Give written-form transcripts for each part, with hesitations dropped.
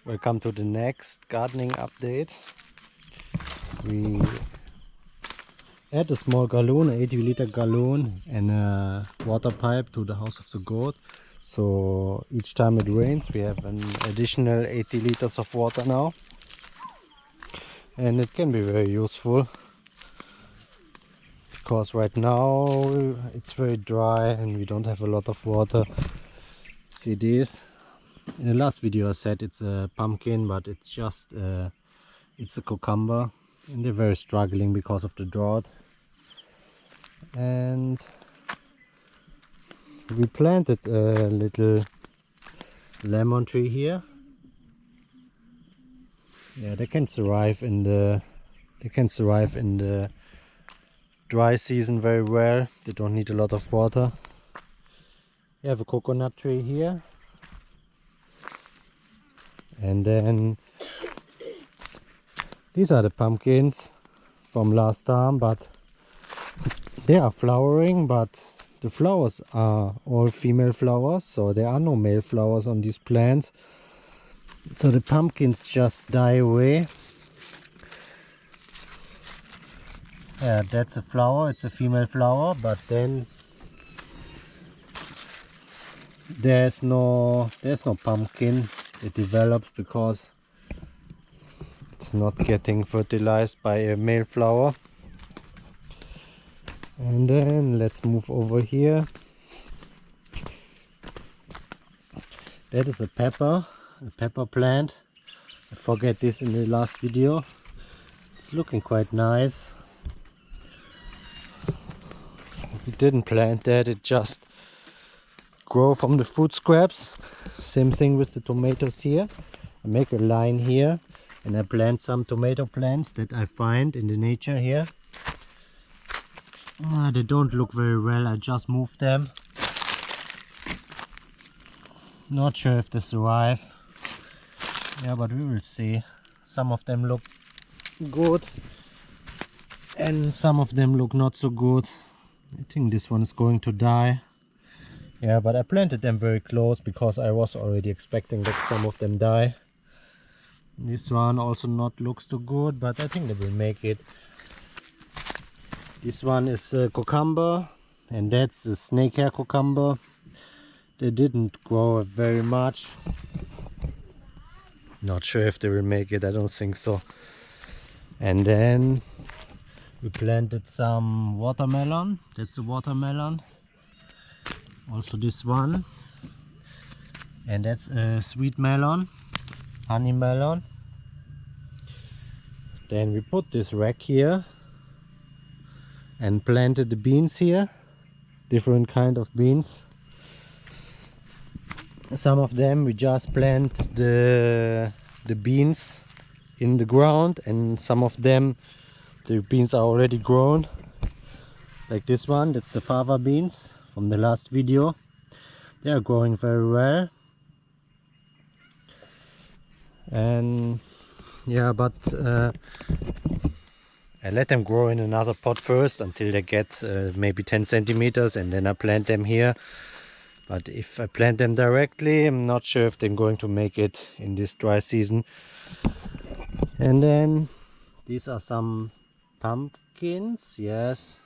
Welcome to the next gardening update. We add a small gallon, an 80-liter gallon, and a water pipe to the house of the goat. So each time it rains, we have an additional 80 liters of water now, and it can be very useful because right now it's very dry and we don't have a lot of water. See this? In the last video I said it's a pumpkin, but it's just it's a cucumber, and they're very struggling because of the drought. And we planted a little lemon tree here. Yeah, they can survive in the dry season very well. They don't need a lot of water. We have a coconut tree here, and then these are the pumpkins from last time, but they are flowering, but the flowers are all female flowers, so there are no male flowers on these plants. So the pumpkins just die away. Yeah, that's a flower, it's a female flower, but then there's no pumpkin. It develops because it's not getting fertilized by a male flower. And then let's move over here. That is a pepper plant. I forget this in the last video. It's looking quite nice. We didn't plant that, it just grow from the food scraps. Same thing with the tomatoes here. I make a line here and I plant some tomato plants that I find in the nature here. They don't look very well, I just moved them. Not sure if they survive. Yeah, but we will see. Some of them look good and some of them look not so good. I think this one is going to die. Yeah, but I planted them very close because I was already expecting that some of them die. This one also not looks too good, but I think they will make it. This one is a cucumber, and that's a snakehair cucumber. They didn't grow very much. Not sure if they will make it, I don't think so. And then we planted some watermelon. That's the watermelon. Also this one. And that's a sweet melon, honey melon. Then we put this rack here and planted the beans here. Different kind of beans. Some of them we just plant the beans in the ground, and some of them the beans are already grown. Like this one, that's the fava beans from the last video. They are growing very well. And yeah, but I let them grow in another pot first until they get maybe 10 centimeters, and then I plant them here. But if I plant them directly, I'm not sure if they're going to make it in this dry season. And then these are some pumpkins. Yes,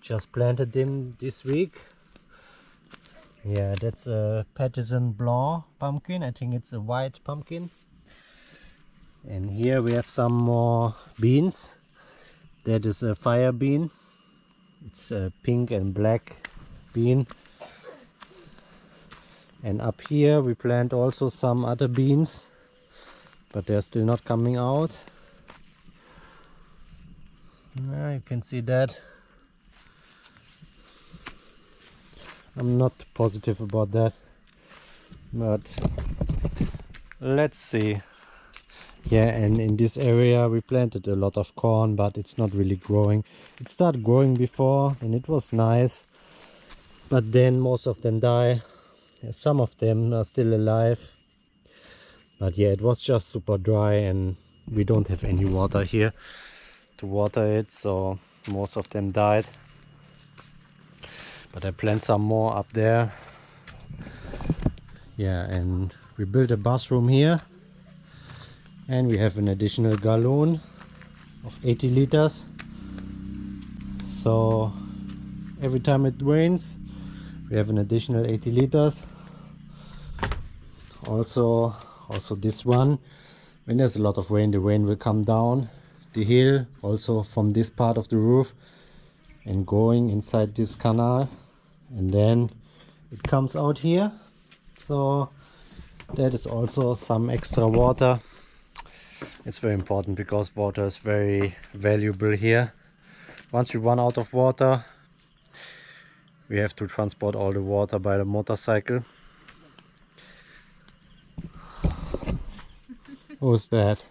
just planted them this week. Yeah, that's a Partisan Blanc pumpkin. I think it's a white pumpkin. And here we have some more beans. That is a fire bean. It's a pink and black bean. And up here we plant also some other beans, but they're still not coming out. You can see that. I'm not positive about that, but let's see. Yeah, and in this area we planted a lot of corn, but it's not really growing. It started growing before and it was nice, but then most of them die. Some of them are still alive, but yeah, it was just super dry and we don't have any water here to water it, so most of them died. But I plant some more up there. Yeah, and we built a bathroom here, and we have an additional gallon of 80 liters. So every time it rains we have an additional 80 liters. Also this one, when there's a lot of rain, the rain will come down the hill, also from this part of the roof, and going inside this canal, and then it comes out here. So that is also some extra water. It's very important because water is very valuable here. Once we run out of water, we have to transport all the water by the motorcycle. Who's that?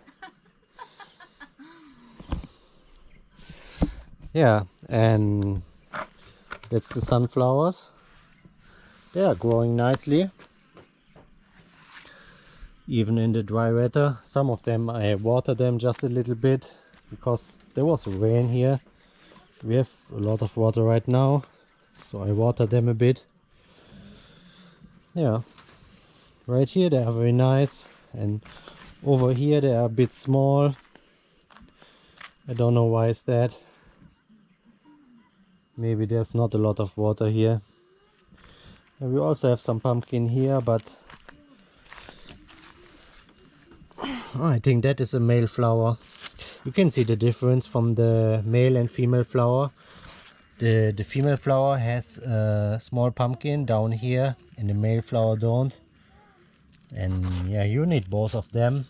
Yeah, and that's the sunflowers. They are growing nicely, even in the dry weather. Some of them I water them just a little bit because there was rain here. We have a lot of water right now, so I water them a bit. Yeah, right here they are very nice, and over here they are a bit small. I don't know why is that. Maybe there's not a lot of water here. And we also have some pumpkin here, but I think that is a male flower. You can see the difference from the male and female flower. The female flower has a small pumpkin down here and the male flower don't. And yeah, you need both of them.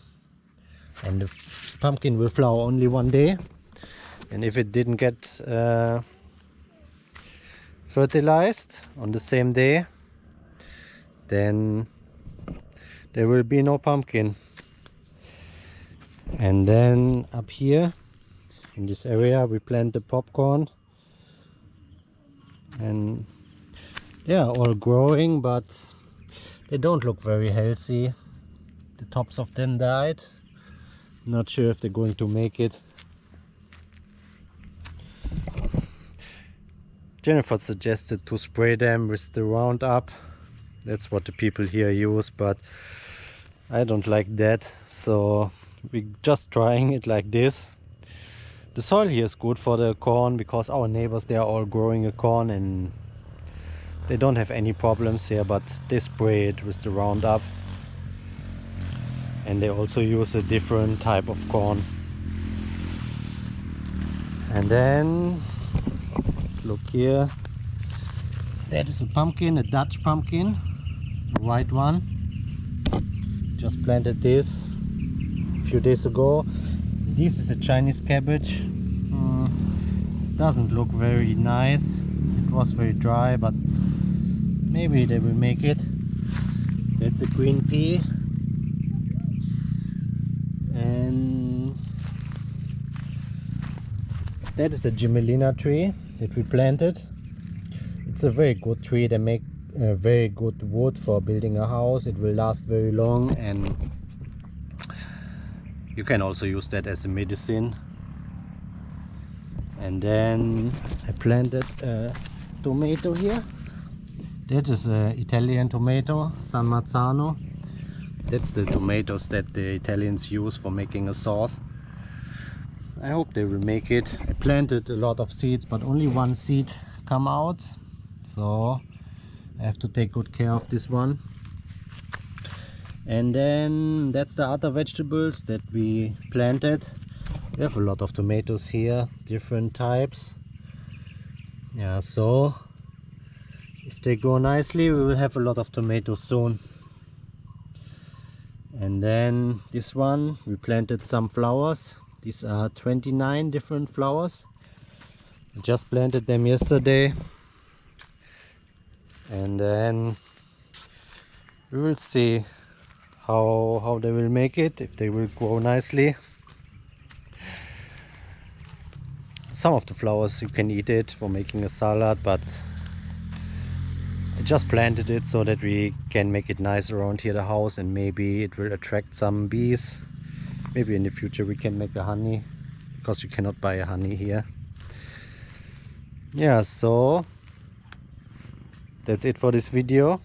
And the pumpkin will flower only one day. And if it didn't get fertilized on the same day, then there will be no pumpkin. And then up here in this area we plant the popcorn, and they are all growing, but they don't look very healthy. The tops of them died. Not sure if they're going to make it. Jennifer suggested to spray them with the Roundup. That's what the people here use, but I don't like that, so we're just trying it like this. The soil here is good for the corn because our neighbors, they are all growing a corn and they don't have any problems here, but they spray it with the Roundup. And they also use a different type of corn. And then let's look here. That is a pumpkin, a Dutch pumpkin, a white one. Just planted this a few days ago. This is a Chinese cabbage. Doesn't look very nice. It was very dry, but maybe they will make it. That's a green pea. And that is a Gmelina tree that we planted. It's a very good tree. They make very good wood for building a house. It will last very long, and you can also use that as a medicine. And then I planted a tomato here. That is an Italian tomato, San Marzano. That's the tomatoes that the Italians use for making a sauce. I hope they will make it. I planted a lot of seeds, but only one seed come out, so I have to take good care of this one. And then that's the other vegetables that we planted. We have a lot of tomatoes here, different types. Yeah, so if they grow nicely, we will have a lot of tomatoes soon. And then this one, we planted some flowers. These are 29 different flowers. I just planted them yesterday. And then we will see how they will make it, if they will grow nicely. Some of the flowers you can eat it for making a salad, but I just planted it so that we can make it nice around here the house, and maybe it will attract some bees. Maybe in the future we can make a honey, because you cannot buy a honey here. Yeah, so that's it for this video.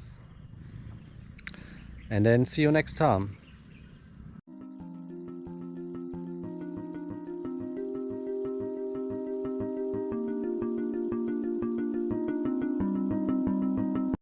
and then see you next time.